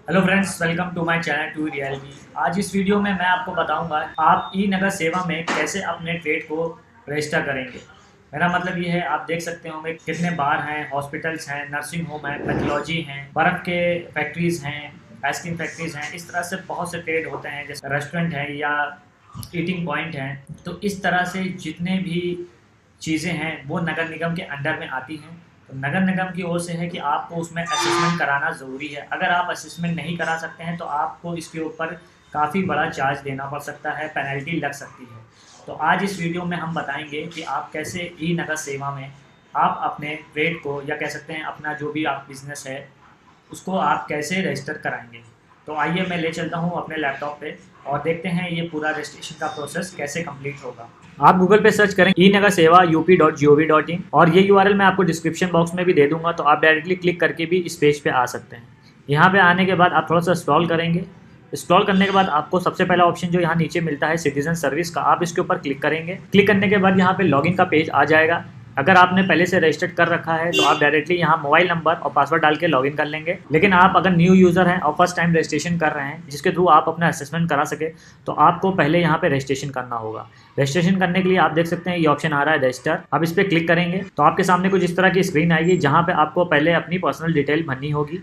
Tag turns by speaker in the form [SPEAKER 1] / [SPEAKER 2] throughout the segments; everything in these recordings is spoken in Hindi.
[SPEAKER 1] Hello friends, welcome to my channel to reality. आज इस वीडियो में मैं आपको बताऊंगा आप ई नगर सेवा में कैसे अपने ट्रेड को रजिस्टर करेंगे। मेरा मतलब ये है, आप देख सकते होंगे कितने बार हैं, हॉस्पिटल्स हैं, नर्सिंग होम है, पैथोलॉजी हैं, बर्फ़ के फैक्ट्रीज़ हैं, आइसक्रीम फैक्ट्रीज़ हैं। इस तरह से बहुत से ट्रेड होते हैं, जैसे रेस्टोरेंट है या ईटिंग पॉइंट हैं। तो इस तरह से जितने भी चीज़ें हैं वो नगर निगम के अंडर में आती हैं। तो नगर निगम की ओर से है कि आपको उसमें असेसमेंट कराना ज़रूरी है। अगर आप असेसमेंट नहीं करा सकते हैं तो आपको इसके ऊपर काफ़ी बड़ा चार्ज देना पड़ सकता है, पेनल्टी लग सकती है। तो आज इस वीडियो में हम बताएंगे कि आप कैसे ई नगर सेवा में आप अपने ट्रेड को, या कह सकते हैं अपना जो भी आप बिज़नेस है, उसको आप कैसे रजिस्टर कराएंगे। तो आइए मैं ले चलता हूँ अपने लैपटॉप पे और देखते हैं ये पूरा रजिस्ट्रेशन का प्रोसेस कैसे कंप्लीट होगा। आप गूगल पे सर्च करें ई नगर सेवा up.gov.in और ये यूआरएल मैं आपको डिस्क्रिप्शन बॉक्स में भी दे दूंगा, तो आप डायरेक्टली क्लिक करके भी इस पेज पे आ सकते हैं। यहाँ पे आने के बाद आप थोड़ा सा स्क्रॉल करेंगे। स्क्रॉल करने के बाद आपको सबसे पहला ऑप्शन जो यहाँ नीचे मिलता है सिटीजन सर्विस का, आप इसके ऊपर क्लिक करेंगे। क्लिक करने के बाद यहाँ पे लॉगिन का पेज आ जाएगा। अगर आपने पहले से रजिस्टर्ड कर रखा है तो आप डायरेक्टली यहाँ मोबाइल नंबर और पासवर्ड डाल के लॉगिन कर लेंगे। लेकिन आप अगर न्यू यूज़र हैं और फर्स्ट टाइम रजिस्ट्रेशन कर रहे हैं, जिसके थ्रू आप अपना असेसमेंट करा सके, तो आपको पहले यहाँ पे रजिस्ट्रेशन करना होगा। रजिस्ट्रेशन करने के लिए आप देख सकते हैं ये ऑप्शन आ रहा है रजिस्टर। आप इस पर क्लिक करेंगे तो आपके सामने कुछ इस तरह की स्क्रीन आएगी, जहाँ पे आपको पहले अपनी पर्सनल डिटेल भरनी होगी।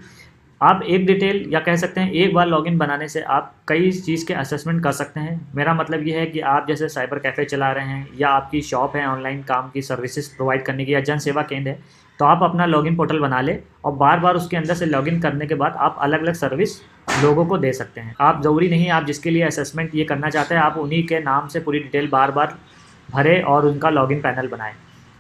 [SPEAKER 1] आप एक डिटेल, या कह सकते हैं एक बार लॉगिन बनाने से आप कई चीज़ के असेसमेंट कर सकते हैं। मेरा मतलब ये है कि आप जैसे साइबर कैफ़े चला रहे हैं, या आपकी शॉप है ऑनलाइन काम की सर्विसेज प्रोवाइड करने की, या जन सेवा केंद्र है, तो आप अपना लॉगिन पोर्टल बना लें और बार बार उसके अंदर से लॉगिन करने के बाद आप अलग अलग सर्विस लोगों को दे सकते हैं। आप ज़रूरी नहीं आप जिसके लिए असेसमेंट ये करना चाहते हैं, आप उन्हीं के नाम से पूरी डिटेल बार बार भरें और उनका लॉगिन पैनल बनाएं।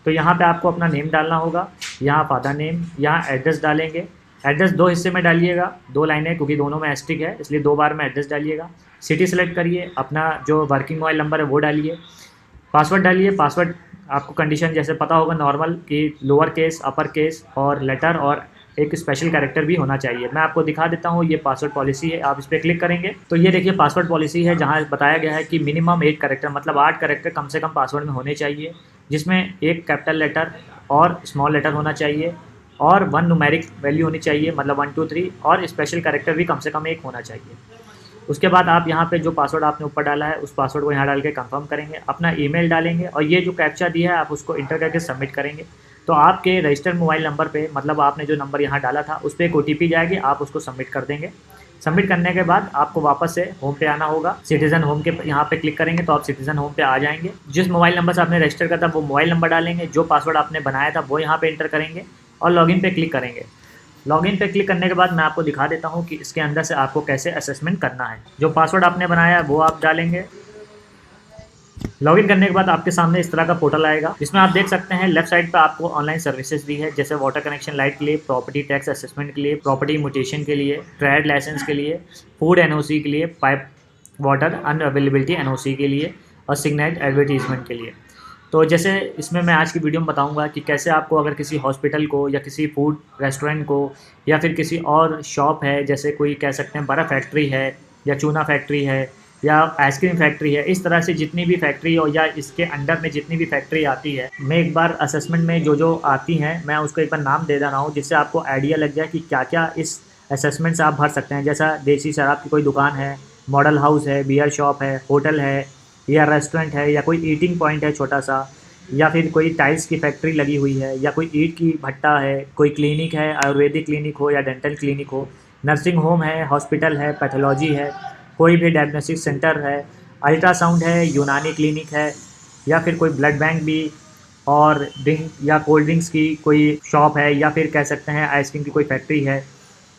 [SPEAKER 1] तो यहाँ पे आपको अपना नेम डालना होगा, यहाँ फादर नेम, यहाँ एड्रेस डालेंगे। एड्रेस दो हिस्से में डालिएगा, दो लाइनें, क्योंकि दोनों में एस्ट्रिक है इसलिए दो बार में एड्रेस डालिएगा। सिटी सेलेक्ट करिए, अपना जो वर्किंग मोबाइल नंबर है वो डालिए। पासवर्ड डालिए। पासवर्ड आपको कंडीशन जैसे पता होगा नॉर्मल, कि लोअर केस, अपर केस और लेटर और एक स्पेशल कैरेक्टर भी होना चाहिए। मैं आपको दिखा देता हूँ, ये पासवर्ड पॉलिसी है। आप इस पर क्लिक करेंगे तो ये देखिए पासवर्ड पॉलिसी है, जहाँ बताया गया है कि मिनिमम 8 कैरेक्टर, मतलब 8 कैरेक्टर कम से कम पासवर्ड में होने चाहिए, जिसमें एक कैपिटल लेटर और स्मॉल लेटर होना चाहिए और 1 न्यूमेरिक वैल्यू होनी चाहिए, मतलब 1 2 3, और स्पेशल कैरेक्टर भी कम से कम एक होना चाहिए। उसके बाद आप यहाँ पे जो पासवर्ड आपने ऊपर डाला है उस पासवर्ड को यहाँ डाल के कंफर्म करेंगे, अपना ईमेल डालेंगे और ये जो कैप्चा दिया है आप उसको इंटर करके सबमिट करेंगे। तो आपके रजिस्टर्ड मोबाइल नंबर पे, मतलब आपने जो नंबर यहाँ डाला था उस पर एक OTP जाएगी, आप उसको सबमिट कर देंगे। सबमिट करने के बाद आपको वापस से होम पे आना होगा। सिटीजन होम के यहाँ पे क्लिक करेंगे तो आप सिटीजन होम पे आ जाएंगे। जिस मोबाइल नंबर से आपने रजिस्टर करा था वो मोबाइल नंबर डालेंगे, जो पासवर्ड आपने बनाया था वो यहाँ पे एंटर करेंगे और लॉगिन पे क्लिक करेंगे। लॉगिन पे क्लिक करने के बाद मैं आपको दिखा देता हूँ कि इसके अंदर से आपको कैसे असेसमेंट करना है। जो पासवर्ड आपने बनाया है वो आप डालेंगे। लॉगिन करने के बाद आपके सामने इस तरह का पोर्टल आएगा, जिसमें आप देख सकते हैं लेफ्ट साइड पे आपको ऑनलाइन सर्विसेज दी है, जैसे वाटर कनेक्शन लाइट के लिए, प्रॉपर्टी टैक्स असेसमेंट के लिए, प्रॉपर्टी म्यूटेशन के लिए, ट्रेड लाइसेंस के लिए, फूड NOC के लिए, पाइप वाटर अनअवेलेबिलिटी NOC के लिए और सिग्नेट एडवर्टीजमेंट के लिए। तो जैसे इसमें मैं आज की वीडियो में बताऊंगा कि कैसे आपको अगर किसी हॉस्पिटल को, या किसी फूड रेस्टोरेंट को, या फिर किसी और शॉप है, जैसे कोई कह सकते हैं बर्फ़ फैक्ट्री है, या चूना फैक्ट्री है, या आइसक्रीम फैक्ट्री है, इस तरह से जितनी भी फैक्ट्री हो या इसके अंडर में जितनी भी फैक्ट्री आती है, मैं एक बार असेसमेंट में जो जो आती हैं मैं उसको एक बार नाम दे रहा हूँ, जिससे आपको आइडिया लग जाए कि क्या क्या इस असेसमेंट से आप भर सकते हैं। जैसा देसी शराब की कोई दुकान है, मॉडल हाउस है, बियर शॉप है, होटल है, या रेस्टोरेंट है, या कोई ईटिंग पॉइंट है छोटा सा, या फिर कोई टाइल्स की फैक्ट्री लगी हुई है, या कोई ईंट की भट्टा है, कोई क्लिनिक है, आयुर्वेदिक क्लिनिक हो या डेंटल क्लिनिक हो, नर्सिंग होम है, हॉस्पिटल है, पैथोलॉजी है, कोई भी डायग्नोस्टिक सेंटर है, अल्ट्रासाउंड है, यूनानी क्लिनिक है, या फिर कोई ब्लड बैंक भी, और ड्रिंक या कोल्ड ड्रिंक्स की कोई शॉप है, या फिर कह सकते हैं आइसक्रीम की कोई फैक्ट्री है,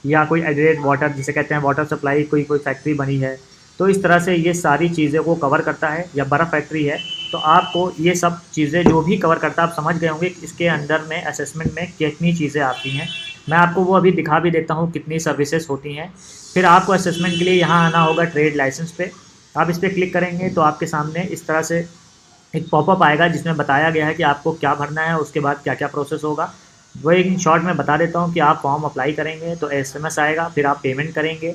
[SPEAKER 1] या कोई एडिडेड वाटर जिसे कहते हैं वाटर सप्लाई कोई कोई फैक्ट्री बनी है। तो इस तरह से ये सारी चीज़ें को कवर करता है। या बर्फ़ फैक्ट्री है तो आपको ये सब चीज़ें जो भी कवर करता है, आप समझ गए होंगे कि इसके अंदर में असेसमेंट में कितनी चीज़ें आती हैं। मैं आपको वो अभी दिखा भी देता हूँ कितनी सर्विसेज होती हैं। फिर आपको असेसमेंट के लिए यहाँ आना होगा ट्रेड लाइसेंस पे। आप इस पर क्लिक करेंगे तो आपके सामने इस तरह से एक पॉपअप आएगा, जिसमें बताया गया है कि आपको क्या भरना है, उसके बाद क्या क्या प्रोसेस होगा। वो एक शॉर्ट में बता देता हूँ कि आप फॉर्म अप्लाई करेंगे तो SMS आएगा, फिर आप पेमेंट करेंगे।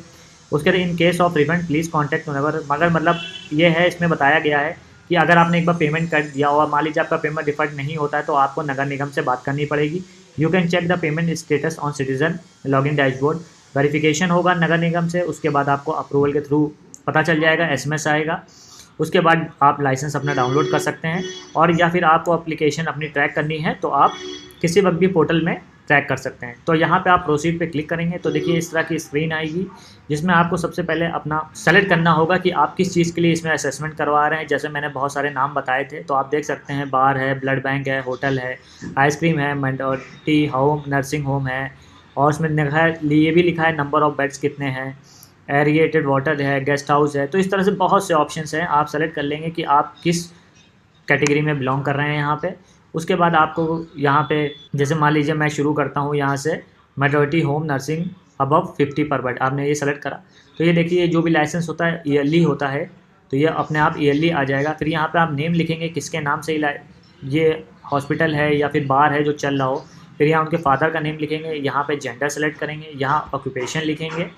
[SPEAKER 1] उसके बाद in case of refund please contact मगर मतलब ये है, इसमें बताया गया है कि अगर आपने एक बार पेमेंट कर दिया और मान लीजिए आपका पेमेंट रिफंड नहीं होता है तो आपको नगर निगम से बात करनी पड़ेगी। You can check the payment status on citizen login dashboard. Verification होगा नगर निगम से, उसके बाद आपको अप्रूवल के थ्रू पता चल जाएगा, एसएमएस आएगा। उसके बाद आप लाइसेंस अपना डाउनलोड कर सकते हैं, और या फिर आपको एप्लीकेशन अपनी ट्रैक करनी है तो आप किसी वक्त भी पोर्टल में ट्रैक कर सकते हैं। तो यहाँ पे आप प्रोसीड पे क्लिक करेंगे तो देखिए इस तरह की स्क्रीन आएगी, जिसमें आपको सबसे पहले अपना सेलेक्ट करना होगा कि आप किस चीज़ के लिए इसमें असेसमेंट करवा रहे हैं। जैसे मैंने बहुत सारे नाम बताए थे, तो आप देख सकते हैं बार है, ब्लड बैंक है, होटल है, आइसक्रीम है, मेटर्निटी होम, नर्सिंग होम है, और उसमें लिखा है, ये भी लिखा है नंबर ऑफ़ बेड्स कितने हैं, एरिएटेड वाटर है, गेस्ट हाउस है। तो इस तरह से बहुत से ऑप्शंस हैं, आप सेलेक्ट कर लेंगे कि आप किस कैटेगरी में बिलोंग कर रहे हैं यहाँ पे। उसके बाद आपको यहाँ पे जैसे मान लीजिए मैं शुरू करता हूँ यहाँ से, मेटर्निटी होम नर्सिंग अबव 50 पर बेड, आपने ये सेलेक्ट करा तो ये देखिए जो भी लाइसेंस होता है ईयरली होता है, तो ये अपने आप ईयरली आ जाएगा। फिर यहाँ पे आप नेम लिखेंगे किसके नाम से ये हॉस्पिटल है या फिर बार है जो चल रहा हो। फिर यहाँ उनके फादर का नेम लिखेंगे, यहाँ पे जेंडर सेलेक्ट करेंगे, यहाँ ऑक्यूपेशन लिखेंगे,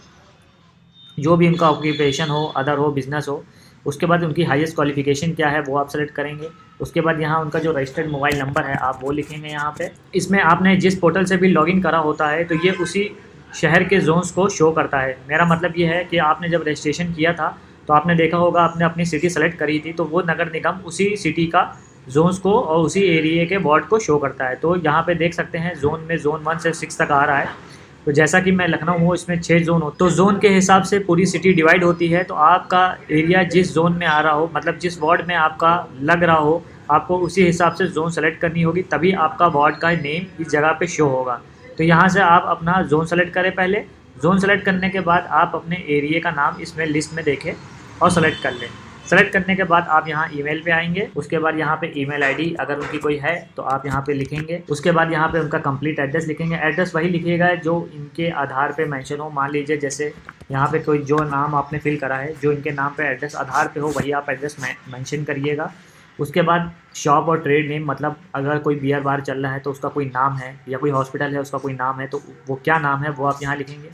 [SPEAKER 1] जो भी उनका ऑक्यूपेशन हो, अदर हो, बिजनेस हो। उसके बाद उनकी हाईएस्ट क्वालिफिकेशन क्या है वो आप सेलेक्ट करेंगे। उसके बाद यहाँ उनका जो रजिस्टर्ड मोबाइल नंबर है आप वो लिखेंगे यहाँ पे। इसमें आपने जिस पोर्टल से भी लॉगिन करा होता है तो ये उसी शहर के जोन्स को शो करता है। मेरा मतलब ये है कि आपने जब रजिस्ट्रेशन किया था तो आपने देखा होगा आपने अपनी सिटी सेलेक्ट करी थी, तो वो नगर निगम उसी सिटी का जोन्स को और उसी एरिए के वार्ड को शो करता है। तो यहाँ पे देख सकते हैं जोन में जोन 1 से 6 तक आ रहा है। तो जैसा कि मैं लखनऊ हूँ, इसमें 6 जोन हो, तो जोन के हिसाब से पूरी सिटी डिवाइड होती है। तो आपका एरिया जिस जोन में आ रहा हो, मतलब जिस वार्ड में आपका लग रहा हो, आपको उसी हिसाब से जोन सेलेक्ट करनी होगी, तभी आपका वार्ड का नेम इस जगह पे शो होगा। तो यहाँ से आप अपना जोन सेलेक्ट करें पहले। जोन सेलेक्ट करने के बाद आप अपने एरिया का नाम इसमें लिस्ट में देखें और सेलेक्ट कर लें। सेलेक्ट करने के बाद आप यहाँ ईमेल पे आएंगे। उसके बाद यहाँ पे ईमेल आईडी अगर उनकी कोई है तो आप यहाँ पे लिखेंगे। उसके बाद यहाँ पे उनका कंप्लीट एड्रेस लिखेंगे। एड्रेस वही लिखिएगा जो इनके आधार पे मेंशन हो। मान लीजिए जैसे यहाँ पे कोई जो नाम आपने फिल करा है, जो इनके नाम पे एड्रेस आधार पे हो, वही आप एड्रेस मेंशन करिएगा। उसके बाद शॉप और ट्रेड नेम, मतलब अगर कोई बियर बार चल रहा है तो उसका कोई नाम है, या कोई हॉस्पिटल है उसका कोई नाम है, तो वो क्या नाम है वो आप यहाँ लिखेंगे।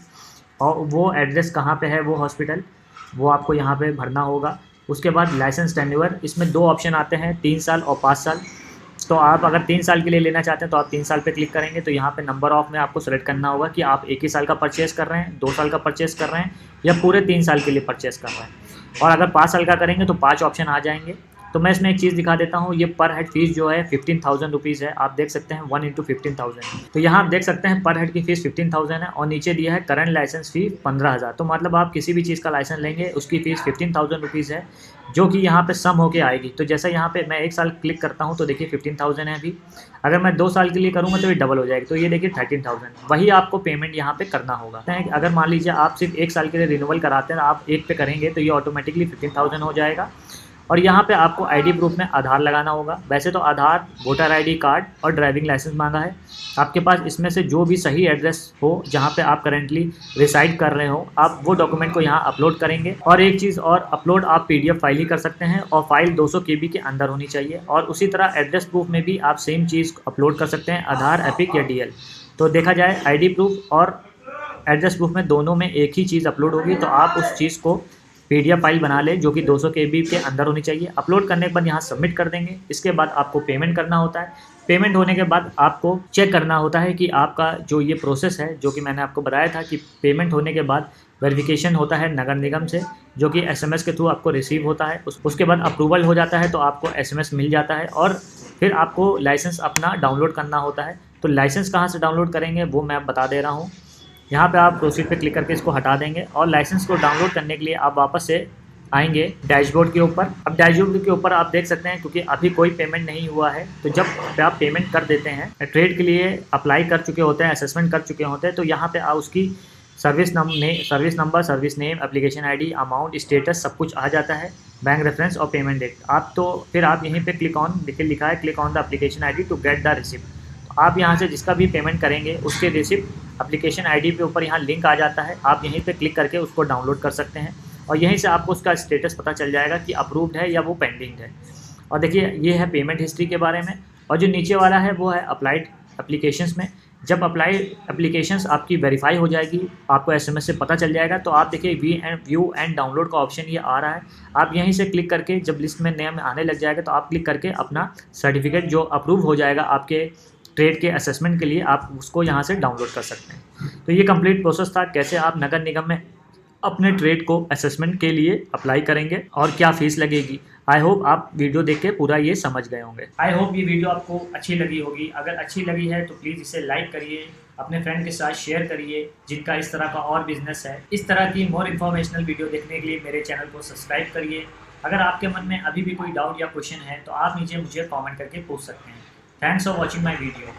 [SPEAKER 1] और वो एड्रेस कहाँ पे है वो हॉस्पिटल, वो आपको यहाँ पे भरना होगा। उसके बाद लाइसेंस टेन्योर, इसमें 2 ऑप्शन आते हैं, 3 साल और 5 साल। तो आप अगर 3 साल के लिए लेना चाहते हैं तो आप 3 साल पे क्लिक करेंगे। तो यहाँ पे नंबर ऑफ में आपको सेलेक्ट करना होगा कि आप 1 ही साल का परचेस कर रहे हैं, 2 साल का परचेस कर रहे हैं, या पूरे 3 साल के लिए परचेस कर रहे हैं। और अगर 5 साल का करेंगे तो 5 ऑप्शन आ जाएंगे। तो मैं इसमें एक चीज़ दिखा देता हूँ, ये पर हेड फीस जो है 15,000 रुपीज़ है। आप देख सकते हैं 1 × 15,000। तो यहाँ आप देख सकते हैं पर हेड की फ़ीस 15,000 है, और नीचे दिया है करंट लाइसेंस फ़ी 15,000। तो मतलब आप किसी भी चीज़ का लाइसेंस लेंगे उसकी फ़ीस 15,000 रुपीज़ है, जो कि यहाँ पे सम होके आएगी। तो जैसा यहाँ पे मैं 1 साल क्लिक करता हूँ तो देखिए 15,000 है अभी। अगर मैं 2 साल के लिए करूँगा तो ये डबल हो जाएगी, तो ये देखिए 13,000। वही आपको पेमेंट यहाँ पे करना होगा। अगर मान लीजिए आप सिर्फ 1 साल के लिए रिन्यूअल कराते हैं, आप 1 पे करेंगे तो ये ऑटोमेटिकली 15,000 हो जाएगा। और यहाँ पे आपको आईडी प्रूफ में आधार लगाना होगा। वैसे तो आधार, वोटर आईडी कार्ड और ड्राइविंग लाइसेंस मांगा है। आपके पास इसमें से जो भी सही एड्रेस हो जहाँ पे आप करेंटली रिसाइड कर रहे हो, आप वो डॉक्यूमेंट को यहाँ अपलोड करेंगे। और एक चीज़ और, अपलोड आप PDF फाइल ही कर सकते हैं, और फाइल 200 KB के अंदर होनी चाहिए। और उसी तरह एड्रेस प्रूफ में भी आप सेम चीज़ अपलोड कर सकते हैं, आधार, एपिक या DL। तो देखा जाए आईडी प्रूफ और एड्रेस प्रूफ में दोनों में एक ही चीज़ अपलोड होगी। तो आप उस चीज़ को PDF फाइल बना लें जो कि 200 KB के अंदर होनी चाहिए। अपलोड करने के बाद यहाँ सबमिट कर देंगे। इसके बाद आपको पेमेंट करना होता है। पेमेंट होने के बाद आपको चेक करना होता है कि आपका जो ये प्रोसेस है, जो कि मैंने आपको बताया था कि पेमेंट होने के बाद वेरिफिकेशन होता है नगर निगम से, जो कि SMS के थ्रू आपको रिसीव होता है। उसके बाद अप्रूवल हो जाता है तो आपको SMS मिल जाता है, और फिर आपको लाइसेंस अपना डाउनलोड करना होता है। तो लाइसेंस कहाँ से डाउनलोड करेंगे वो मैं बता दे रहा हूँ। यहाँ पे आप प्रोसीड पे क्लिक करके इसको हटा देंगे, और लाइसेंस को डाउनलोड करने के लिए आप वापस से आएंगे डैशबोर्ड के ऊपर। अब डैशबोर्ड के ऊपर आप देख सकते हैं, क्योंकि अभी कोई पेमेंट नहीं हुआ है, तो जब आप पेमेंट कर देते हैं, ट्रेड के लिए अप्लाई कर चुके होते हैं, असेसमेंट कर चुके होते हैं, तो यहाँ पे उसकी service number, service name, application ID, amount, status सब कुछ आ जाता है, बैंक रेफरेंस और पेमेंट डेट। फिर आप यहीं पे क्लिक ऑन, देखिए लिखा है click on the application ID to get the receipt. तो आप यहाँ से जिसका भी पेमेंट करेंगे उसके रिसिप्ट एप्लीकेशन ID पे ऊपर यहाँ लिंक आ जाता है, आप यहीं पे क्लिक करके उसको डाउनलोड कर सकते हैं, और यहीं से आपको उसका स्टेटस पता चल जाएगा कि अप्रूव्ड है या वो पेंडिंग है। और देखिए ये है पेमेंट हिस्ट्री के बारे में। और जो नीचे वाला है वो है अप्लाइड एप्लीकेशंस में। जब अप्लाई एप्लीकेशंस आपकी वेरीफाई हो जाएगी, आपको SMS से पता चल जाएगा, तो आप देखिए व्यू एंड डाउनलोड का ऑप्शन ये आ रहा है। आप यहीं से क्लिक करके जब लिस्ट में नेम आने लग जाएगा तो आप क्लिक करके अपना सर्टिफिकेट जो अप्रूव हो जाएगा आपके ट्रेड के असेसमेंट के लिए, आप उसको यहाँ से डाउनलोड कर सकते हैं। तो ये कंप्लीट प्रोसेस था कैसे आप नगर निगम में अपने ट्रेड को असेसमेंट के लिए अप्लाई करेंगे और क्या फीस लगेगी। आई होप आप वीडियो देख के पूरा ये समझ गए होंगे। आई होप ये वीडियो आपको अच्छी लगी होगी। अगर अच्छी लगी है तो प्लीज़ इसे लाइक करिए, अपने फ्रेंड के साथ शेयर करिए जिनका इस तरह का और बिजनेस है। इस तरह की मोर इन्फॉर्मेशनल वीडियो देखने के लिए मेरे चैनल को सब्सक्राइब करिए। अगर आपके मन में अभी भी कोई डाउट या क्वेश्चन है तो आप नीचे मुझे कॉमेंट करके पूछ सकते हैं। Thanks for watching my video.